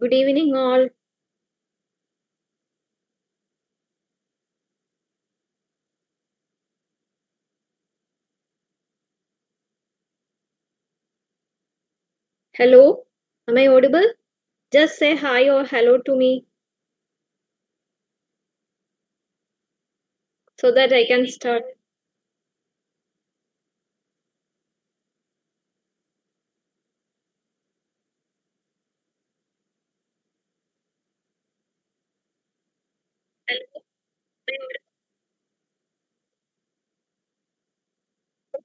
Good evening, all. Hello, am I audible? Just say hi or hello to me so that I can start.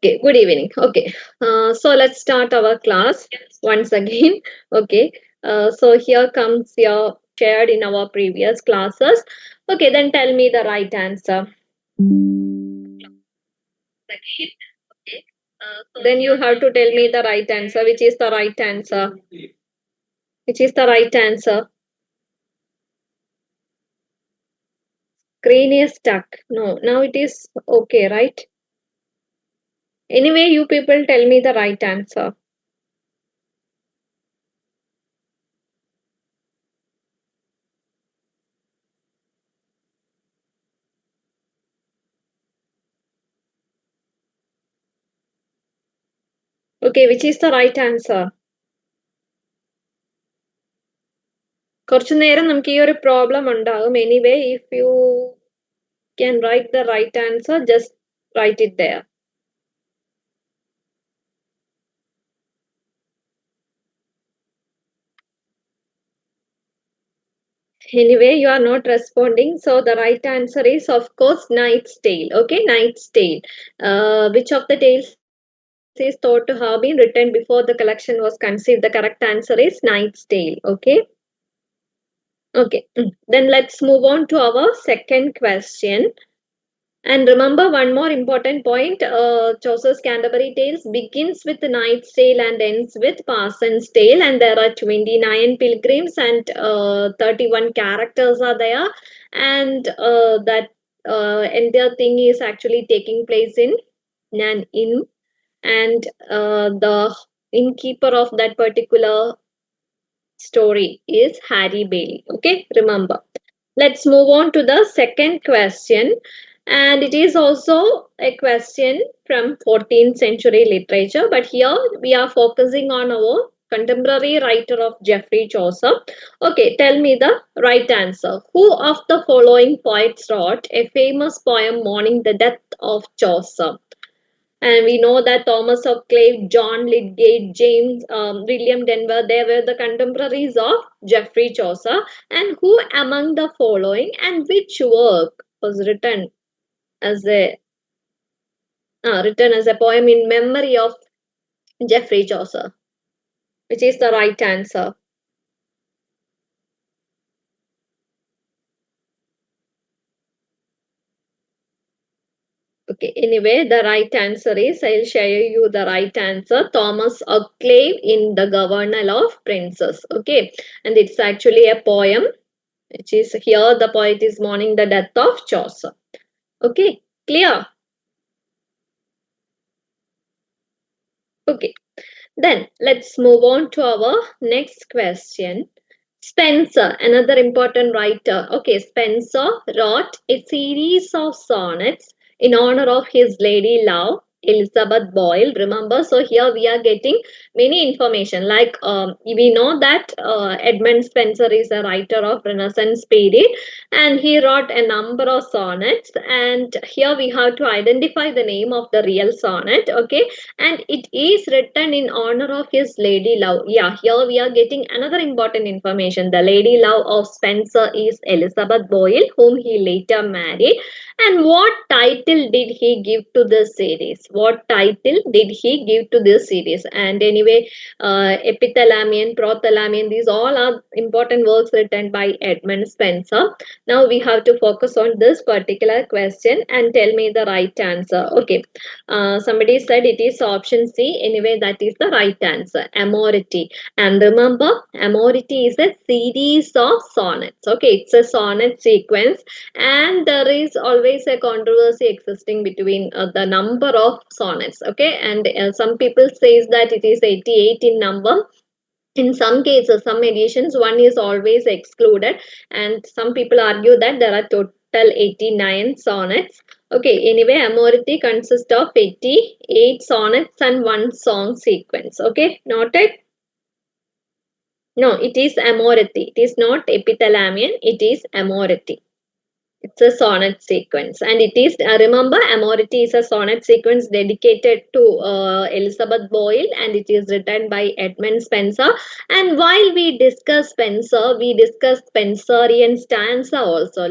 Okay, good evening. Okay, so let's start our class once again. Okay, so here comes your shared in our previous classes. Okay, then tell me the right answer. Then you have to tell me the right answer. Which is the right answer? Which is the right answer? Screen is stuck. No, now it is okay, right? Anyway, you people tell me the right answer. Okay, which is the right answer? കുറച്ചു നേരം നമുക്ക് ഈ ഒരു problem ഉണ്ടാകും. Anyway, if you can write the right answer, just write it there. Anyway, you are not responding. So the right answer is, of course, Knight's Tale. Okay, Knight's Tale. Which of the tales is thought to have been written before the collection was conceived? The correct answer is Knight's Tale. Okay. Okay. Then let's move on to our second question. And remember one more important point, Chaucer's Canterbury Tales begins with the Knight's Tale and ends with Parson's Tale, and there are 29 pilgrims and 31 characters are there, and that entire thing is actually taking place in an inn, and the innkeeper of that particular story is Harry Bailey. Okay, remember. Let's move on to the second question. And it is also a question from 14th century literature. But here we are focusing on our contemporary writer of Geoffrey Chaucer. Okay, tell me the right answer. Who of the following poets wrote a famous poem mourning the death of Chaucer? And we know that Thomas of Clive, John Lydgate, James, William Denver, they were the contemporaries of Geoffrey Chaucer. And who among the following and which work was as a written as a poem in memory of Geoffrey Chaucer? Which is the right answer? Okay, anyway, the right answer is, I'll share you the right answer. Thomas Octave in The Governal of Princes. Okay, and it's actually a poem which is here the poet is mourning the death of Chaucer. Okay, clear? Okay, then let's move on to our next question. Spenser, another important writer. Okay, Spenser wrote a series of sonnets in honor of his lady love, Elizabeth Boyle. Remember, so here we are getting many information. Like we know that Edmund Spenser is a writer of Renaissance period, and he wrote a number of sonnets. And here we have to identify the name of the real sonnet. Okay, and it is written in honor of his lady love. Yeah, here we are getting another important information. The lady love of Spenser is Elizabeth Boyle, whom he later married. And what title did he give to this series? What title did he give to this series? And anyway, epithalamion, prothalamion, these all are important works written by Edmund Spenser. Now we have to focus on this particular question and tell me the right answer. Okay, somebody said it is option C. Anyway, that is the right answer. Amority. And remember, Amority is a series of sonnets. Okay, it's a sonnet sequence, and there is always a controversy existing between the number of sonnets. Okay, and some people says that it is 88 in number, In some cases, some editions, one is always excluded, and some people argue that there are total 89 sonnets. Okay, anyway, Amority consists of 88 sonnets and one song sequence. Okay, noted? No, it is Amority. It is not epithalamion, it is Amority. It's a sonnet sequence, and it is remember, Amority is a sonnet sequence dedicated to Elizabeth Boyle, and it is written by Edmund Spenser. And while we discuss Spenser, we discuss Spenserian stanza also.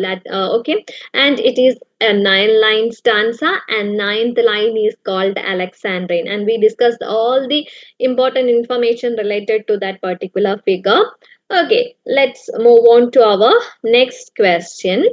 Okay, and it is a 9-line stanza, and ninth line is called Alexandrine. And we discussed all the important information related to that particular figure. Okay, let's move on to our next question.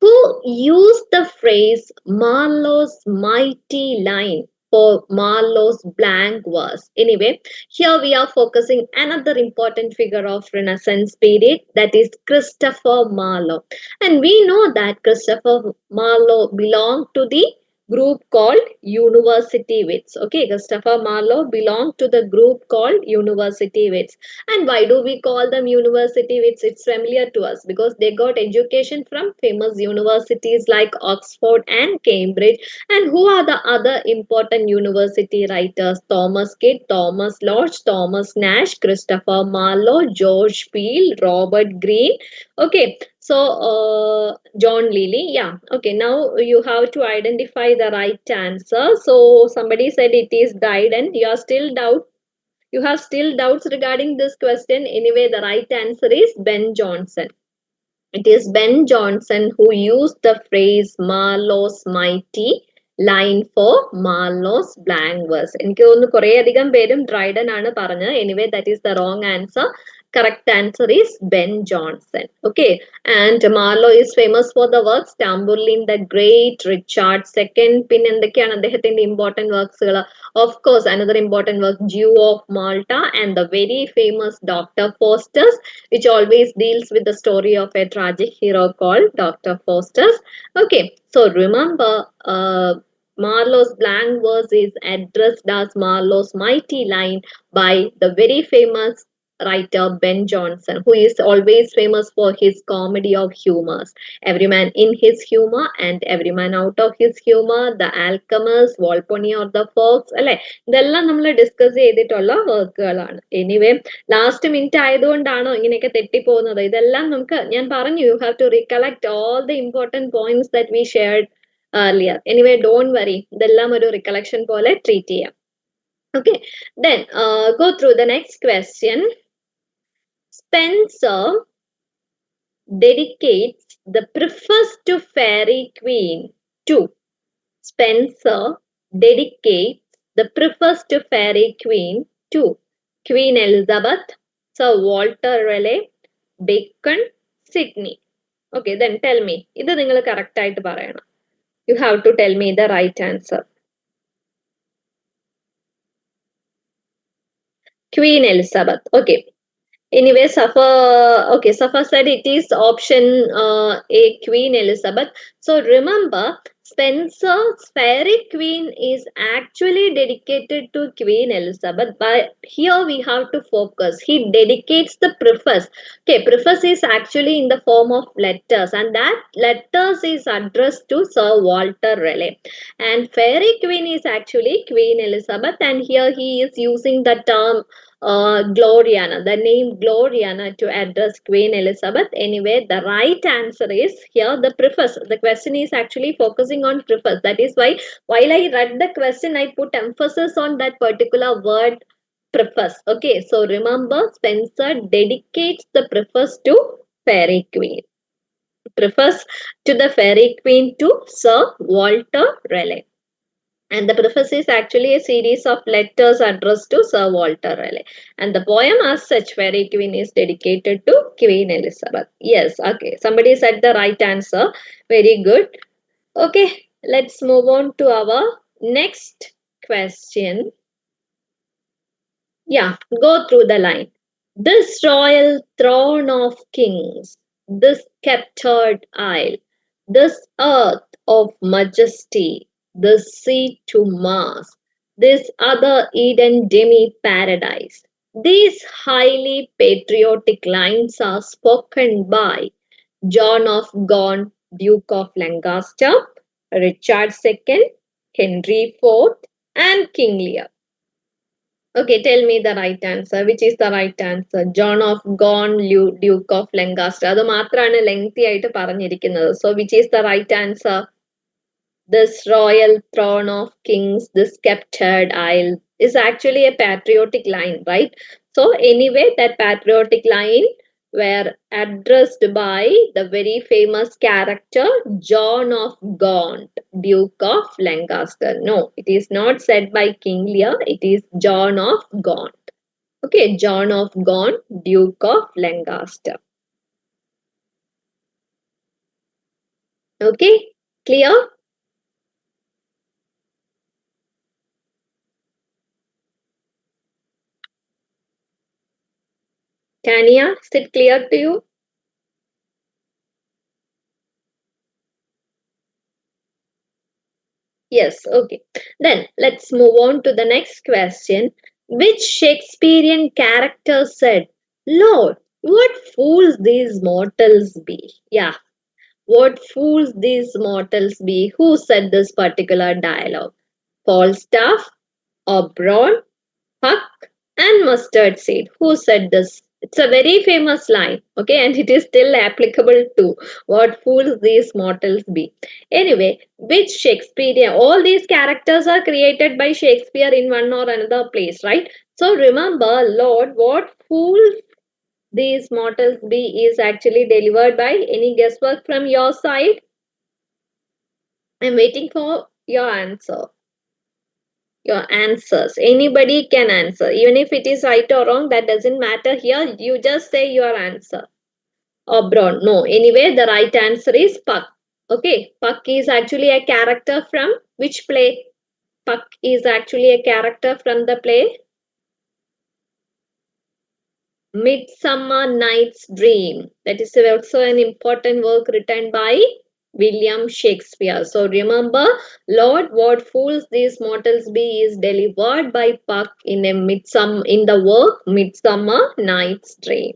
Who used the phrase Marlowe's mighty line for Marlowe's blank verse? Anyway, here we are focusing another important figure of Renaissance period, that is Christopher Marlowe. And we know that Christopher Marlowe belonged to the group called University Wits. Okay, Christopher Marlowe belonged to the group called University Wits. And why do we call them University Wits? It's familiar to us because they got education from famous universities like Oxford and Cambridge. And who are the other important university writers? Thomas Kidd, Thomas Lodge, Thomas Nash, Christopher Marlowe, George Peele, Robert Greene. Okay, so John Lilly. Yeah, okay, now you have to identify the right answer. So somebody said it is Dryden. You have still doubts regarding this question. Anyway, the right answer is Ben Jonson. It is Ben Jonson who used the phrase Marlowe's mighty line for Marlowe's blank verse. എനിക്ക് തോന്നുന്നു കുറേയധികം പേരും Dryden ആണ് പറഞ്ഞത്. Anyway, that is the wrong answer. Correct answer is Ben Jonson. Okay, and Marlowe is famous for the works Tamburlaine the Great, Richard II. പിന്നെ എന്തൊക്കെയാണ് അദ്ദേഹത്തിന്റെ important works? Of course, another important work, Jew of Malta, and the very famous Dr. Faustus, which always deals with the story of a tragic hero called Dr. Faustus. Okay, so remember, Marlowe's blank verse is addressed as Marlowe's mighty line by the very famous writer Ben Jonson, who is always famous for his comedy of humors. Every man in his humor and every man out of his humor, The Alchemist, Volpone or the Fox. അല്ലെ, ഇതെല്ലാം നമ്മൾ discuss ചെയ്തിട്ടുള്ള വർക്കുകളാണ്. Anyway, last minute ആയതുകൊണ്ടാണോ ഇങ്ങനെയൊക്കെ തെറ്റിപ്പോകുന്നത്? ഇതെല്ലാം നമുക്ക്, ഞാൻ പറഞ്ഞു, you have to recollect all the important points that we shared earlier. Anyway, don't worry, ഇതെല്ലാം ഒരു റികളക്ഷൻ പോലെ ട്രീറ്റ് ചെയ്യാം. Okay, then go through the next question. Spenser dedicates the preface to Fairy Queen to. Spenser dedicates the preface to Fairy Queen to Queen Elizabeth, Sir Walter Raleigh, Bacon, Sidney. Okay, then tell me. ഇത് നിങ്ങൾ correct ആയിട്ട് പറയണം. You have to tell me the right answer. Queen Elizabeth. Okay. Anyway, Safa said it is option A, Queen Elizabeth. So remember, Spenser's Fairy Queen is actually dedicated to Queen Elizabeth, but here we have to focus. He dedicates the preface. Okay, preface is actually in the form of letters, and that letters is addressed to Sir Walter Raleigh. And Fairy Queen is actually Queen Elizabeth, and here he is using the term Gloriana, the name Gloriana, to address Queen Elizabeth. Anyway, the right answer is here the preface. The question is actually focusing on preface. That is why while I read the question, I put emphasis on that particular word preface. Okay, so remember, Spenser dedicates the preface to Fairy Queen. Preface to the Fairy Queen to Sir Walter Raleigh. And the preface is actually a series of letters addressed to Sir Walter Raleigh. And the poem as such, Fairy Queen, is dedicated to Queen Elizabeth. Yes, okay. Somebody said the right answer. Very good. Okay, let's move on to our next question. Yeah, go through the line. This royal throne of kings, this sceptred isle, this earth of majesty, this sea to Mars, this other Eden demi paradise, These highly patriotic lines are spoken by John of Gaunt, Duke of Lancaster, Richard II, Henry IV, and King Lear. Okay, tell me the right answer. Which is the right answer? John of Gaunt, Duke of Lancaster. അത് മാത്രമാണ് lengthy ആയിട്ട് പറഞ്ഞിരിക്കുന്നത്. So, which is the right answer? This royal throne of kings, this sceptred isle, is actually a patriotic line, right? So, anyway, that patriotic line were addressed by the very famous character John of Gaunt, Duke of Lancaster. No, it is not said by King Lear, it is John of Gaunt. Okay, John of Gaunt, Duke of Lancaster. Okay, clear? Tanya, is it clear to you? Yes, okay. Then let's move on to the next question. Which Shakespearean character said, Lord, what fools these mortals be? Yeah, what fools these mortals be? Who said this particular dialogue? Falstaff, Oberon, Puck, and mustard seed. Who said this? It's a very famous line, okay, and it is still applicable to what fools these mortals be. Anyway, which Shakespearean, all these characters are created by Shakespeare in one or another place, right? So remember, Lord, what fools these mortals be is actually delivered by any guesswork from your side. I'm waiting for your answer. Your answers. Anybody can answer. Even if it is right or wrong, that doesn't matter here. You just say your answer. Oberon. No. Anyway, the right answer is Puck. Okay. Puck is actually a character from which play? Puck is actually a character from the play Midsummer Night's Dream. That is also an important work written by William Shakespeare. So remember, Lord, what fools these mortals be is delivered by Puck in in the work Midsummer Night's Dream.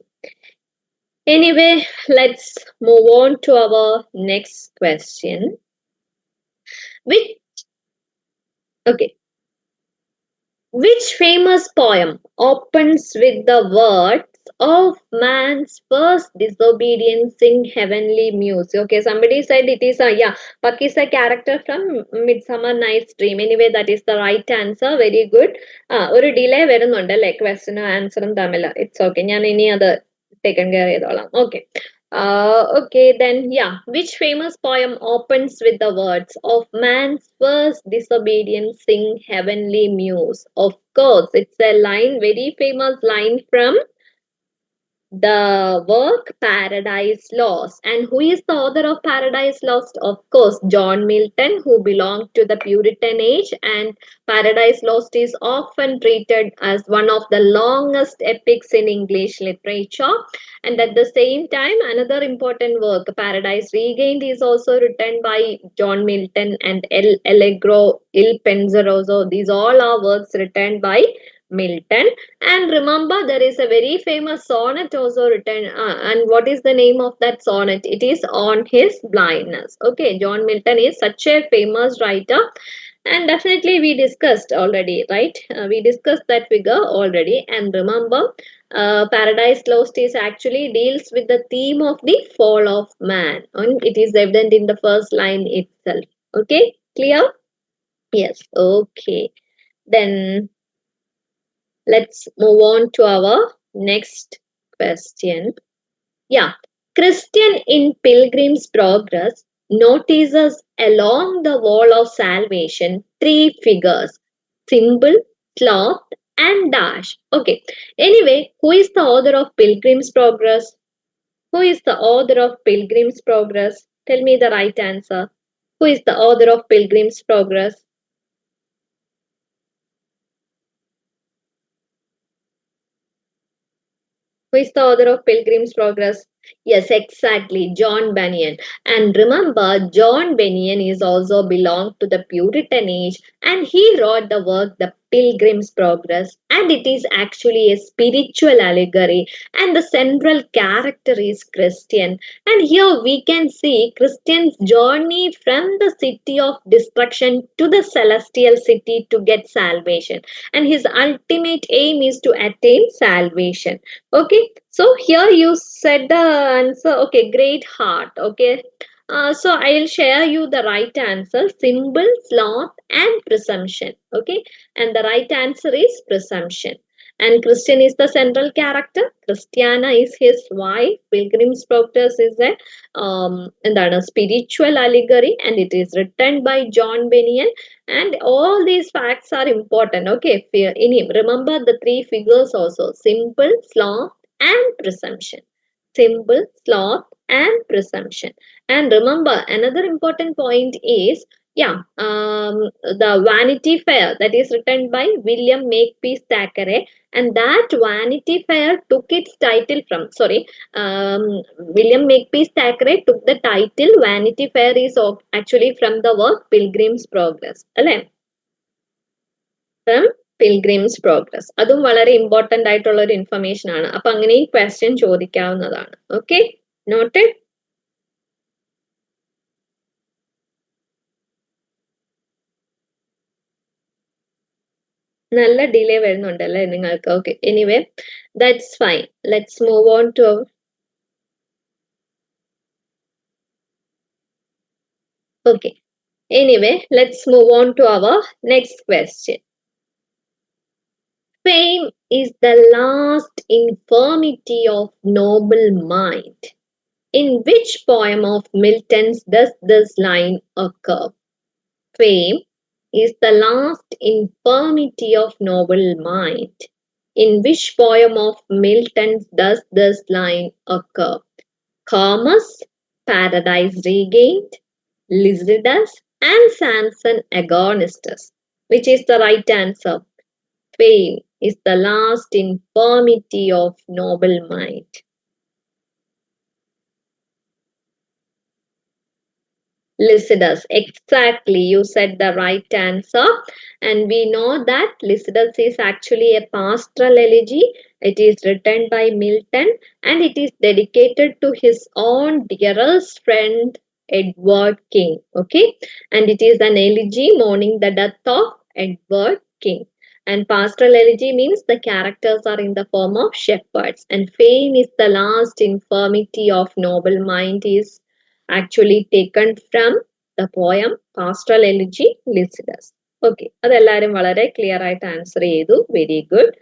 Anyway, let's move on to our next question. Which okay, which famous poem opens with the words of man's first disobedience in heavenly muse? Okay, somebody said it is a, yeah, Puck is a character from Midsummer Night's Dream. Anyway, that is the right answer. Very good. ഒരു delay വരുന്നുണ്ടല്ലേ ക്വസ്റ്റിനും ആൻസറും തമ്മിൽ. It's okay, ഞാൻ ഇനി അത് taken care ചെയ്തോളാം. Okay. Okay, then yeah. Which famous poem opens with the words of man's first disobedience sing heavenly muse? Of course, it's a line, very famous line from the work Paradise Lost. And who is the author of Paradise Lost? Of course, John Milton, who belonged to the Puritan age. And Paradise Lost is often treated as one of the longest epics in English literature. And at the same time, another important work, Paradise Regained, is also written by John Milton and El Allegro, Il Penseroso. These all are works written by Milton. And remember, there is a very famous sonnet also written. And what is the name of that sonnet? It is On His Blindness. Okay, John Milton is such a famous writer. And definitely, we discussed already, right? We discussed that figure already. And remember, Paradise Lost is actually deals with the theme of the fall of man. And it is evident in the first line itself. Okay, clear? Yes, okay. Then let's move on to our next question. Yeah, Christian in Pilgrim's Progress notices along the wall of salvation three figures: symbol, sloth, and dash. Okay, anyway, who is the author of Pilgrim's Progress? Who is the author of Pilgrim's Progress? Tell me the right answer. Who is the author of Pilgrim's Progress? Who is the author of Pilgrim's Progress? Yes, exactly. John Bunyan. And remember, John Bunyan is also belonged to the Puritan age and he wrote the work The Pilgrim's Progress. And it is actually a spiritual allegory and the central character is Christian. And here we can see Christian's journey from the city of destruction to the celestial city to get salvation. And his ultimate aim is to attain salvation. Okay, so here you said the answer. Okay, great heart. Okay, so I'll share you the right answer: symbol, sloth, and presumption. Okay, and the right answer is presumption. And Christian is the central character. Christiana is his wife. Pilgrim's Progress is a എന്താണ് spiritual allegory, and it is written by John Bunyan. And all these facts are important. Okay, remember the three figures also: simple, sloth, and presumption. Simple, sloth, and presumption. And remember, another important point is, yeah, the Vanity Fair that is written by William Makepeace Thackeray, and that Vanity Fair took its title from, sorry, William Makepeace Thackeray took the title Vanity Fair is actually from the work Pilgrim's Progress. അല്ലേ? From Pilgrim's Progress. അതും വളരെ important ആയിട്ടുള്ള ഒരു information ആണ്. അപ്പൊ അങ്ങനെ ഈ question ചോദിക്കാവുന്നതാണ്. Okay, noted. നല്ല ഡിലേ വരുന്നുണ്ടല്ലേ നിങ്ങൾക്ക്? Okay, anyway that's fine. Let's move on to our. Okay, anyway, let's move on to our next question. Fame is the last infirmity of noble mind. In which poem of Milton's does this line occur? Fame is the last infirmity of noble mind. In which poem of Milton's does this line occur? Comus, Paradise Regained, Lycidas, and Samson Agonistus. Which is the right answer? Fame is the last infirmity of noble mind. Lycidas, exactly. You said the right answer. And we know that Lycidas is actually a pastoral elegy. It is written by Milton and it is dedicated to his own dearest friend Edward King. Okay, and it is an elegy mourning the death of Edward King. And pastoral elegy means the characters are in the form of shepherds. And fame is the last infirmity of noble mind is actually taken from the poem Pastoral Elegy Lycidas. Okay, അതെല്ലാവരും വളരെ clear ആയിട്ട് answer ചെയ്തു. Very good.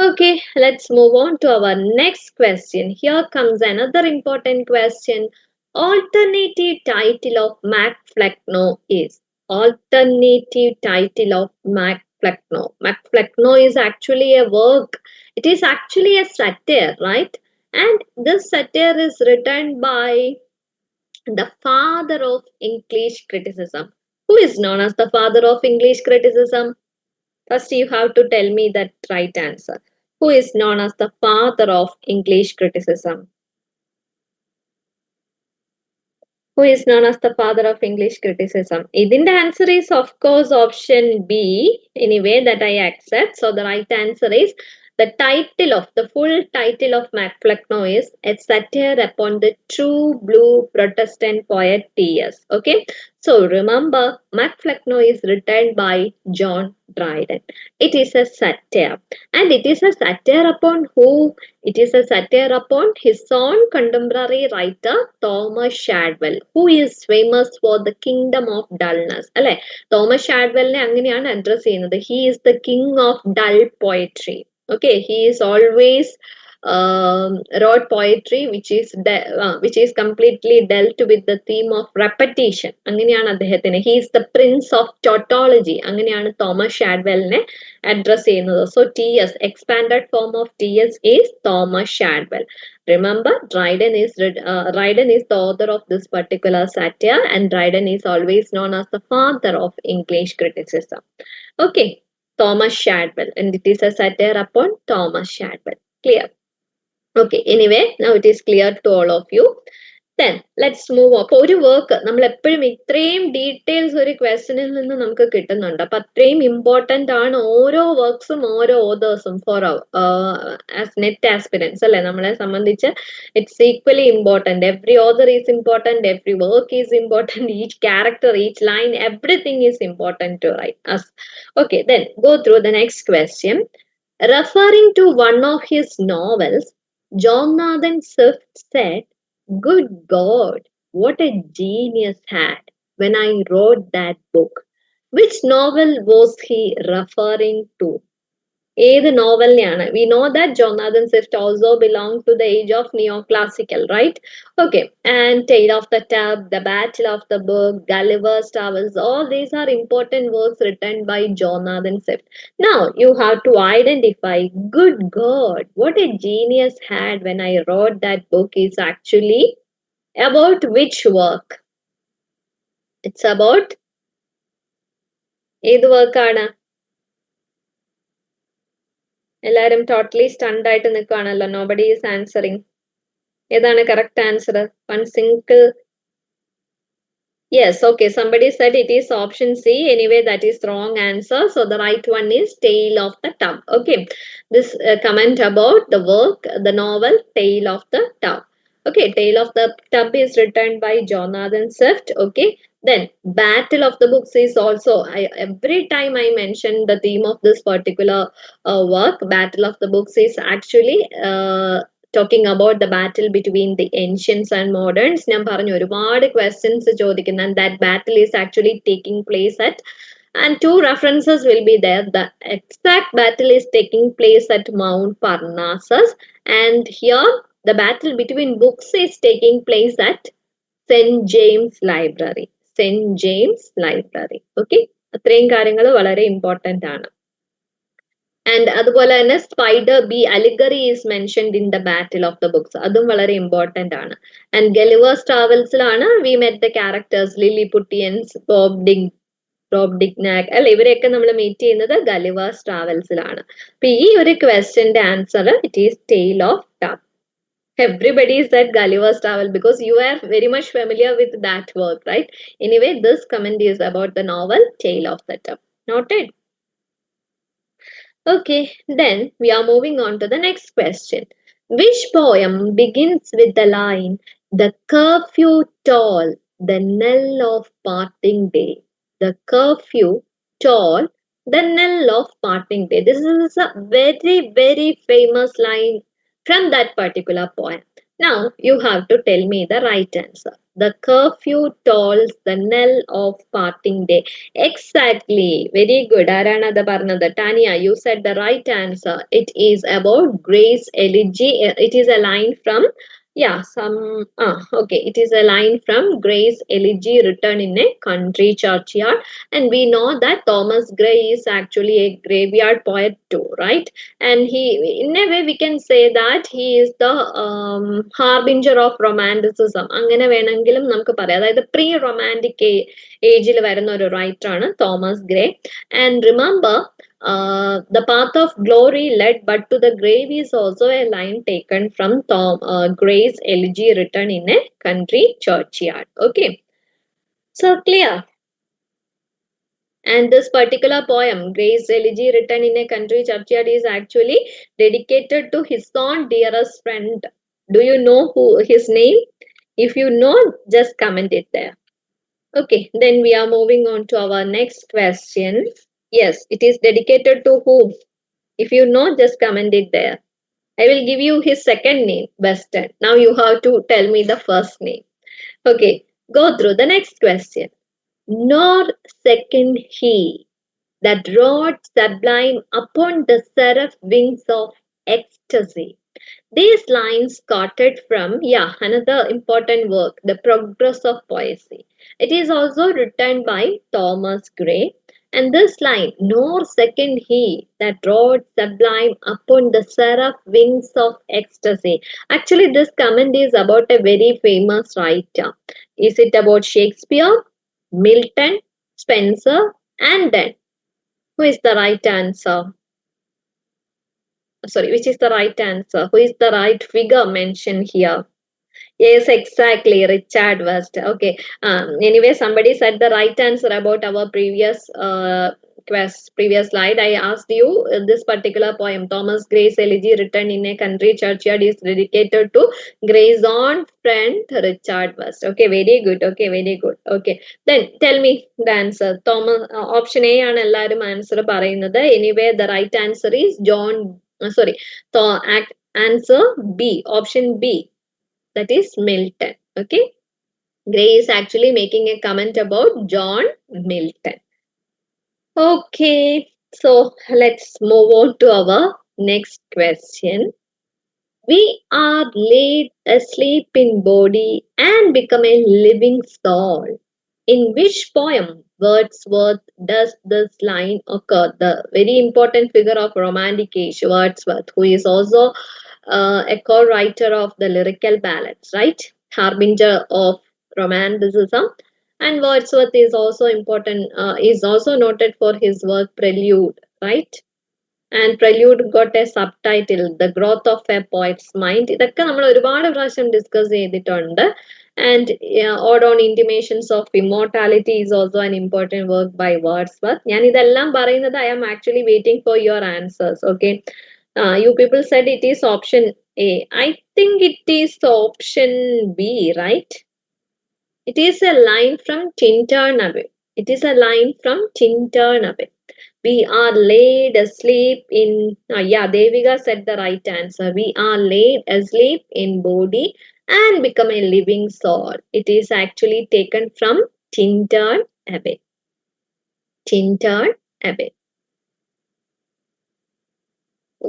Okay, let's move on to our next question. Here comes another important question. Alternative title of Mac Flecknoe is. Alternative title of Mac Flecknoe. Mac Flecknoe is actually a work. It is actually a satire, right? And this satire is written by the father of English criticism. Who is known as the father of English criticism? First, you have to tell me that right answer. Who is known as the father of English criticism? Who is known as the father of English criticism? The answer is, of course, option B. Anyway, that I accept. So the right answer is the full title of MacFlecknoe is A Satire Upon the True Blue Protestant Poet T.S. Okay. So remember, MacFlecknoe is written by John Dryden. It is a satire. And it is a satire upon who? It is a satire upon his own contemporary writer Thomas Shadwell, who is famous for the kingdom of dullness. അല്ലെ, Thomas ഷാഡ്വെലിനെ അങ്ങനെയാണ് address ചെയ്യുന്നത്. He is the king of dull poetry. Okay, he is always wrote poetry which is completely dealt with the theme of repetition. അങ്ങനെയാണ് അദ്ദേഹത്തിന്. He is the prince of tautology. അങ്ങനെയാണ് Thomas ഷാഡ്വെലിനെ address ചെയ്യുന്നത്. So TS, expanded form of TS is Thomas Shadwell. Remember, Dryden is the author of this particular satire, and Dryden is always known as the father of English criticism. Okay, Thomas Shadwell, and it is a satire upon Thomas Shadwell. Clear? Okay, anyway, now it is clear to all of you. Then let's move on. അപ്പോൾ ഒരു work നമ്മൾ എപ്പോഴും ഇത്രയും details ഒരു ക്വസ്റ്റനിൽ നിന്ന് നമുക്ക് കിട്ടുന്നുണ്ട്. അപ്പൊ അത്രയും ഇമ്പോർട്ടന്റ് ആണ് ഓരോ വർക്ക്സും ഓരോ ഓതേഴ്സും ഫോർ ആസ് നെറ്റ് ആസ്പിരൻസ് അല്ലെ. നമ്മളെ സംബന്ധിച്ച് it's equally important. Every author is important, every work is important, each character, each line, everything is important to write us. Okay, then go through the next question. Referring to one of his novels, Jonathan Swift said, "Good God, what a genius had when I wrote that book." Which novel was he referring to? ഏത് നോവലിനെയാണ്? We know that Jonathan Swift also belongs to the age of neoclassical, right? Okay, and Tale of the Tub, The Battle of the Book, Gulliver's Travels, all these are important works written by Jonathan Swift. Now you have to identify, good God, what a genius had when I wrote that book is actually about which work? It's about ഏത് വർക്കാണ്? എല്ലാരും totally stunned ആയിട്ട് നിൽക്കുകയാണല്ലോ. Nobody is answering. ഏതാണ് correct answer? One single. Yes, okay. Somebody said it is option C. Anyway, that is wrong answer. So the right one is Tale of the Tub. Okay. This comment about the work, the novel Tale of the Tub. Okay, Tale of the Tub is written by Jonathan Swift. Okay. Then Battle of the Books is also, every time I mention the theme of this particular work, Battle of the Books is actually talking about the battle between the ancients and moderns. ഞാൻ പറഞ്ഞു ഒരുപാട് questions ചോദിക്കുന്ന, and that battle is actually taking place at, and two references will be there. The exact battle is taking place at Mount Parnassus, and here the battle between books is taking place at St. James Library. St. James Library. Okay, അത്രയും കാര്യങ്ങൾ വളരെ important ആണ്. And അതുപോലെ തന്നെ spider bee allegory is mentioned in the battle of the books. അതും വളരെ important ആണ്. And Gulliver's ട്രാവൽസിലാണ് we met the characters Lilliputians, Brobdingnag അല്ലെ, ഇവരെയൊക്കെ നമ്മൾ മീറ്റ് ചെയ്യുന്നത് ഗലിവേഴ്സ് ട്രാവൽസിലാണ്. അപ്പൊ ഈ ഒരു ക്വസ്റ്റ്യന്റെ answer it is tale of tub. Everybody said Gulliver's Travel because you are very much familiar with that work, right? Anyway, this comment is about the novel Tale of the Tub. Noted? Okay, then we are moving on to the next question. Which poem begins with the line, "The curfew toll, the knell of parting day"? The curfew toll, the knell of parting day. This is a very, very famous line from that particular poem. Now you have to tell me the right answer. The curfew tolls the knell of parting day. Exactly. Very good. ആരാണ് അത് പറഞ്ഞത്? Tanya, you said the right answer. It is about Grace Elegy. It is a line from, yeah, okay. It is a line from Grace Elegy written in a country churchyard. And we know that Thomas Gray is actually a graveyard poet too, right? And he, in a way we can say that he is the harbinger of romanticism. അങ്ങനെ വേണമെങ്കിലും നമുക്ക് പറയാം. അതായത് pre romantic ഏജിൽ വരുന്ന ഒരു writer ആണ് Thomas grey. And remember, the path of glory led but to the grave is also a line taken from Gray's elegy written in a country churchyard. Okay, so clear? And this particular poem, Gray's Elegy written in a country churchyard, is actually dedicated to his own dearest friend. Do you know who his name? If you know, just comment it there. Okay, then we are moving on to our next question. Yes, it is dedicated to whom? If you know, just comment it there. I will give you his second name, Weston. Now you have to tell me the first name. Okay, go through the next question. Nor second he that rode sublime upon the seraph wings of ecstasy. These lines quoted from, yeah, another important work, The Progress of Poesy. It is also written by Thomas Gray. And this line, nor second he that rode sublime upon the seraph wings of ecstasy. Actually, this comment is about a very famous writer. Is it about Shakespeare, Milton, Spencer, and then? Who is the right answer? sorry, which is the right answer? Who is the right figure mentioned here? Yes, exactly. Richard West. Okay. Anyway, somebody said the right answer about our previous slide. I asked you this particular poem, Thomas Gray's elegy written in a country churchyard, is dedicated to Gray's own friend Richard West. Okay, very good. Okay, very good. Okay. Then tell me the answer. Thomas option A ആണ് എല്ലാവരും answer പറയുന്നത്. Anyway, the right answer is John. Sorry. So, answer B. Option B, that is Milton. Okay, Gray is actually making a comment about John Milton. Okay, so let's move on to our next question. We are laid asleep in body and become a living soul. In which poem Wordsworth does this line occur? The very important figure of romantic age, Wordsworth, who is also a co-writer of the lyrical ballads, right? Harbinger of romanticism. And Wordsworth is also important, is also noted for his work Prelude, right? And Prelude got a subtitle, The Growth of a Poet's Mind. ഇതൊക്കെ നമ്മൾ ഒരുപാട് പ്രാവശ്യം discuss ചെയ്തിട്ടുണ്ട്. And Ode on Intimations of Immortality is also an important work by Wordsworth. ഞാൻ ഇതെല്ലാം പറയുന്നത് I am actually waiting for your answers. Okay. You people said it is option A. I think it is option B, right? It is a line from Tintern Abbey. It is a line from Tintern Abbey. We are laid asleep in. Yeah, Devika said the right answer. We are laid asleep in body and become a living soul. It is actually taken from Tintern Abbey. Tintern Abbey.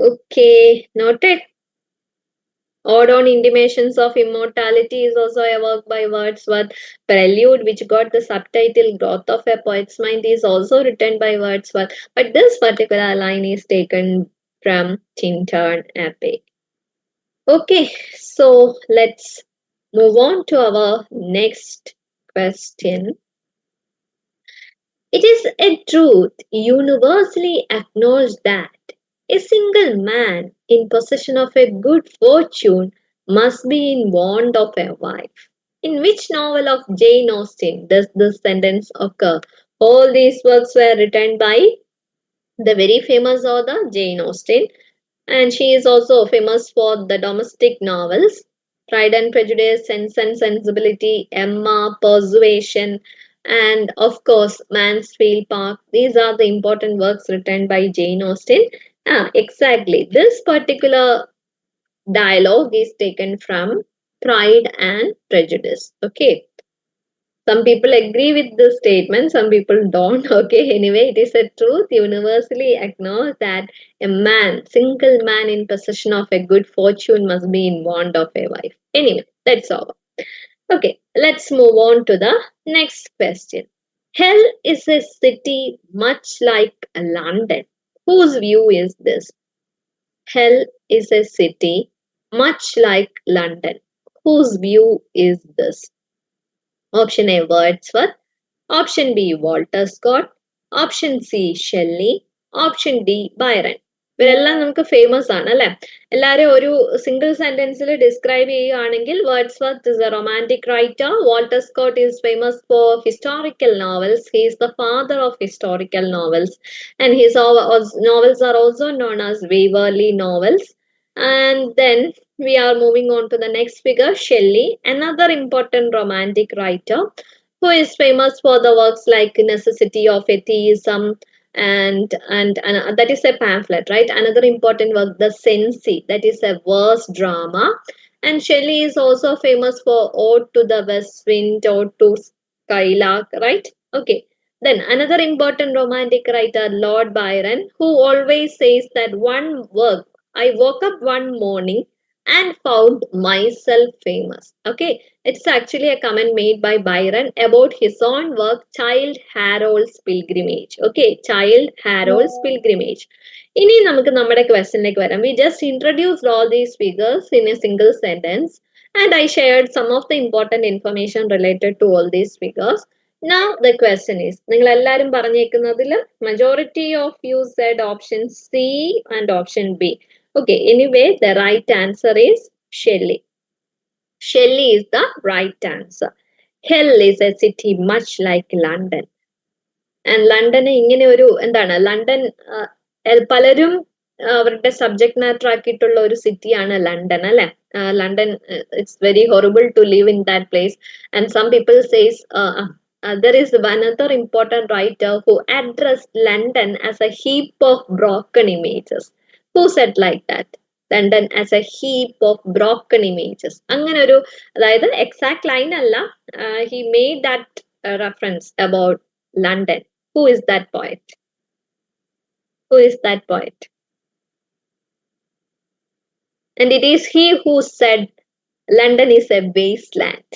Okay, noted. Ode on Intimations of Immortality is also a work by Wordsworth. Prelude, which got the subtitle Growth of a Poet's Mind, is also written by Wordsworth. But this particular line is taken from Tintern Abbey. Okay, so let's move on to our next question. It is a truth universally acknowledged that a single man in possession of a good fortune must be in want of a wife. In which novel of Jane Austen does this sentence occur? All these works were written by the very famous author Jane Austen, and she is also famous for the domestic novels Pride and Prejudice, Sense and Sensibility, Emma, Persuasion, and of course Mansfield Park. These are the important works written by Jane Austen. Exactly. This particular dialogue is taken from Pride and Prejudice. Okay. Some people agree with this statement, some people don't. Okay, anyway, it is a truth universally acknowledged that a man, single man in possession of a good fortune must be in want of a wife. Anyway, that's all. Okay, let's move on to the next question. Hell is a city much like London. Whose view is this? Hell is a city much like London. Whose view is this? Option A, Wordsworth. Option B, Walter Scott. Option C, Shelley. Option D, Byron. ഇവരെല്ലാം നമുക്ക് famous ആണ് അല്ലെ? എല്ലാരും ഒരു single സെന്റൻസിൽ describe ചെയ്യുകയാണെങ്കിൽ Wordsworth is A romantic writer. Walter Scott is famous four historical novels. He is the father of historical novels and his novels are also known as Waverley novels. And then we are moving on to the next figure, Shelley, another important romantic writer who is famous for the works like Necessity of Atheism, and that is a pamphlet, right? Another important work, The Cenci, that is a verse drama. And Shelley is also famous for Ode to the West Wind, Ode to Skylark, right? Okay. Then another important romantic writer, Lord Byron, who always says that one work, I woke up one morning and found myself famous. Okay, it's actually a comment made by Byron about his own work, Child Harold's Pilgrimage. Okay, Child Harold's Pilgrimage. ഇനി നമുക്ക് നമ്മുടെ ക്വസ്റ്റ്യനിലേക്ക് വരാം. We just introduced all these figures in a single sentence and I shared some of the important information related to all these figures. Now the question is, നിങ്ങൾ എല്ലാവരും പറഞ്ഞേക്കുന്നതിൽ majority of you said option C and option B. Okay, anyway, the right answer is Shelley. Shelley is the right answer. Hell is a city much like London. And ലണ്ടനെ ഇങ്ങനെ ഒരു എന്താണ് London പലരും അവരുടെ subject matter ആക്കിയിട്ടുള്ള ഒരു സിറ്റിയാണ് London അല്ലെ London it's very horrible to live in that place and some people says there is another important writer who addressed London as a heap of broken images. Who said like that? London as a heap of broken images. അങ്ങനെ ഒരു അതായത് exact line അല്ല he made that reference about London. Who is that poet? Who is that poet? And it is he who said London is a wasteland.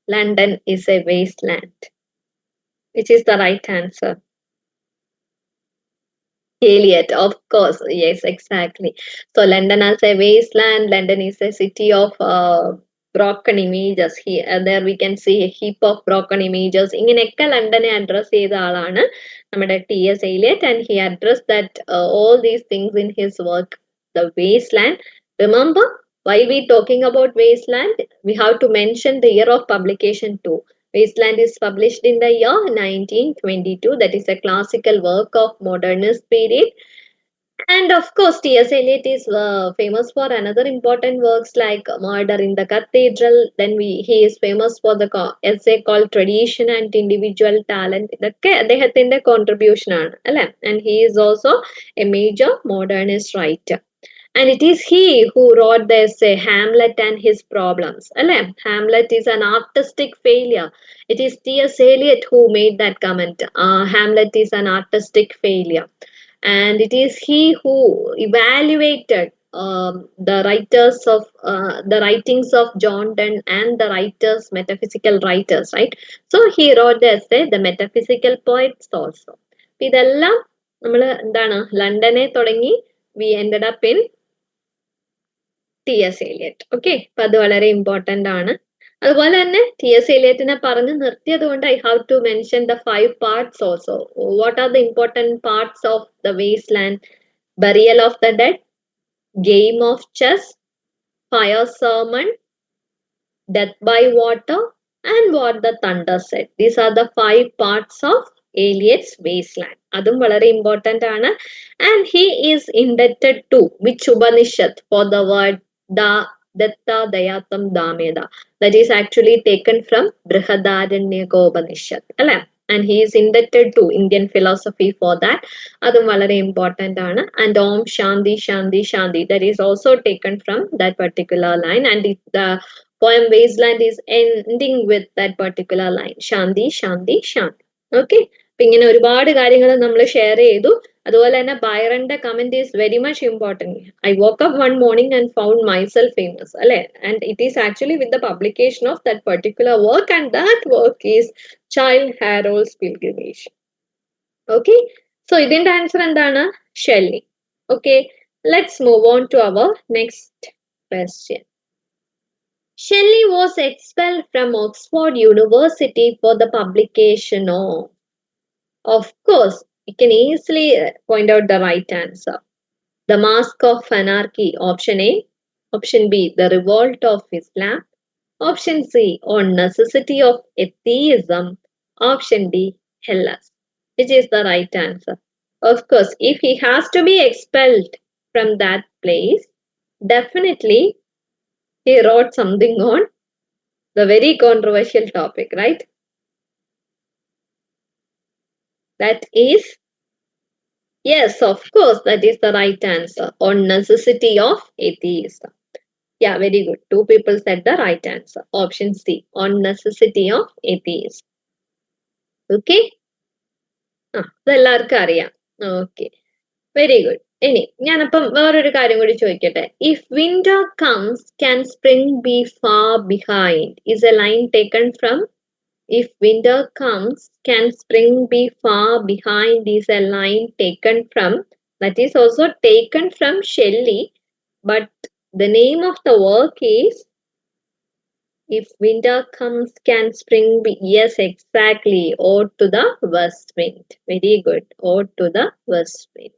London is a wasteland. Which is the right answer? Eliot, of course. Yes, exactly. So London as a wasteland. London is a city of broken images. There we can see a heap of broken images. ഇങ്ങനെയൊക്കെ ലണ്ടനെ address ചെയ്ത ആളാണ് നമ്മുടെ T.S. Eliot, and he addressed that all these things in his work, The Wasteland. Remember, while we talking about Wasteland, we have to mention the year of publication too. Wasteland is published in the year 1922. That is a classical work of modernist period. And of course, T.S. Eliot is famous for another important works like Murder in the Cathedral. Then he is famous for the essay called Tradition and Individual Talent. ഇതൊക്കെ അദ്ദേഹത്തിന്റെ contribution ആണ് അല്ലെ? And he is also a major modernist writer. And it is he who wrote the essay Hamlet and His Problems. Hamlet is an artistic failure. It is T.S. Eliot who made that comment. Hamlet is an artistic failure. And it is he who evaluated the writings of John Donne and the writers, metaphysical writers, right? So he wrote the essay, The Metaphysical Poets also. ഇതെല്ലാം നമ്മൾ എന്താണ് ലണ്ടനെ തുടങ്ങി we ended up in T.S. Eliot. Okay, അപ്പൊ അത് വളരെ important ആണ്. അതുപോലെ തന്നെ T.S. Eliotനെ പറഞ്ഞു നിർത്തിയത് കൊണ്ട് I have to mention the 5 parts also. What are the important parts of the Waste Land? Burial of the dead, game of chess, fire sermon, death by water, and what the thunder said. These are the 5 parts of Eliot's Wasteland. അതും വളരെ important ആണ്. And he is indebted to which Upanishad for the word da datta dayatam dameda? That is actually taken from Brihadaranyaka Upanishad. അല്ലെ? And he is indebted to Indian philosophy for that. അതും വളരെ important ആണ്. And Om Shanti Shanti Shanti, that is also taken from that particular line. And the poem Wasteland is ending with that particular line. Shanti Shanti Shanti. Okay. അപ്പൊ ഇങ്ങനെ ഒരുപാട് കാര്യങ്ങൾ നമ്മൾ share ചെയ്തു. അതുപോലെ തന്നെ ബൈറന്റെ comment is very much important. I woke up one morning and found myself famous അല്ലെ? And it is actually with the publication of that particular work, and that work is Childe Harold's Pilgrimage. Okay, so ഇതിന്റെ answer എന്താണ്? Shelley. Okay, let's move on to our next question. Shelley was expelled from Oxford University for the publication of course, you can easily point out the right answer. The Mask of Anarchy, option A. Option B, The Revolt of Islam. Option C, On Necessity of Atheism. Option D, Hellas. Which is the right answer? Of course, if he has to be expelled from that place, definitely he wrote something on the very controversial topic, right? That is, yes, of course, that is the right answer. On Necessity of Atheism. Yeah, very good. 2 people said the right answer. Option C, On Necessity of Atheism. Okay? ഇതെല്ലാവർക്കും അറിയാം. Okay, very good. ഇനി ഞാനപ്പം വേറൊരു കാര്യം കൂടി ചോദിക്കട്ടെ. If winter comes can spring B far behind is a line taken from If winter comes, can spring be far behind is a line taken from, that is also taken from Shelley, but the name of the work is If Winter Comes, Can Spring Be? Yes, exactly. Ode to the West Wind. Very good. Ode to the West Wind.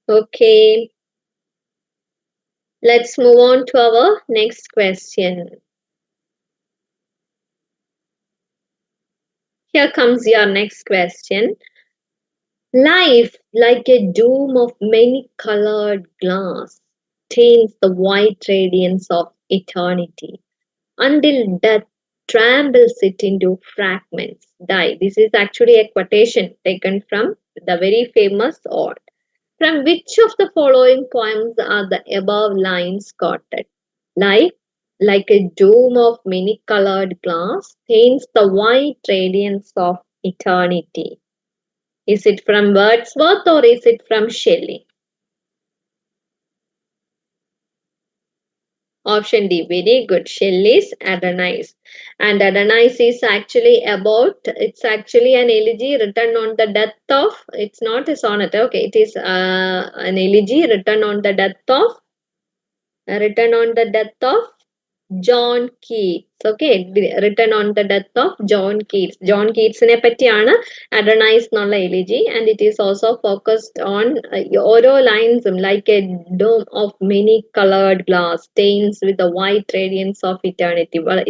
Okay. Let's move on to our next question. Here comes your next question. Life, like a dome of many colored glass, stains the white radiance of eternity until death tramples it into fragments. Die. This is actually a quotation taken from the very famous ode. From which of the following poems are the above lines quoted? Life, like a dome of many colored glass, stains the white radiance of eternity. Is it from Wordsworth or is it from Shelley? Option D, very good. Shelley's Adonais. And Adonais is actually about, it's actually an elegy written on the death of, it's not a sonnet, okay, it is an elegy written on the death of John Keats. Okay, written on the death of John Keats. John Keatsനെ പറ്റിയാണ് Adonais എന്നുള്ള elegy, and it is also focused on ഓരോ lines like a dome of many colored glass stains with the white radiance of eternity. Well,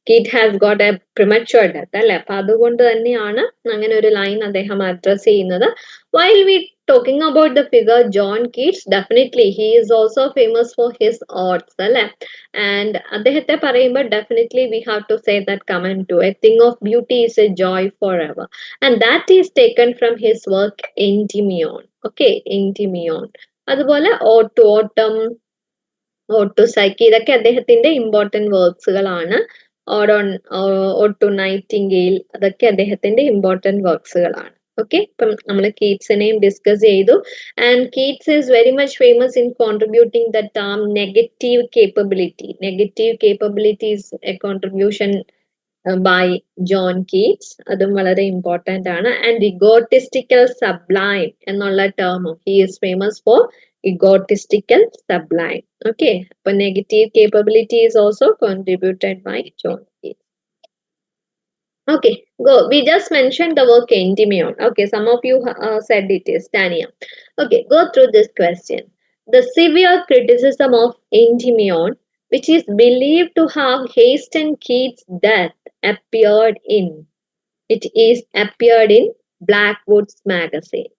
Keats has got a premature death അല്ലെ, അപ്പൊ അതുകൊണ്ട് തന്നെയാണ് അങ്ങനെ ഒരു line അദ്ദേഹം address ചെയ്യുന്നത്. While we talking about the figure John Keats, definitely he is also famous for his arts അല്ലെ. And അദ്ദേഹത്തെ പറയുമ്പോൾ definitely we have to say that comment too. A thing of beauty is a joy forever. And that is taken from his work Endymion. Okay, Endymion. അതുപോലെ Ode Autumn, Ode to Psyche, ഇതൊക്കെ അദ്ദേഹത്തിന്റെ important വർക്ക്സുകളാണ്. Ode to Nightingale, അതൊക്കെ അദ്ദേഹത്തിന്റെ important വർക്ക്സുകളാണ്. Okay, ഇപ്പം നമ്മൾ കീറ്റ്സിനെയും discuss ചെയ്തു. And Keats is very much famous in contributing the term negative capability. Negative capability is a contribution by John Keats. അതും വളരെ ഇമ്പോർട്ടന്റ് ആണ്. ആൻഡ് ഇഗോട്ടിസ്റ്റിക്കൽ സബ്ലൈം എന്നുള്ള ടേമും he is famous for egotistical sublime. Okay, but negative capability is also contributed by John Keats. Okay, go. We just mentioned the work Endymion. Okay, some of you said it is Tania. Okay, go through this question. The severe criticism of Endymion, which is believed to have hastened Keats' death, appeared in Blackwood's magazine.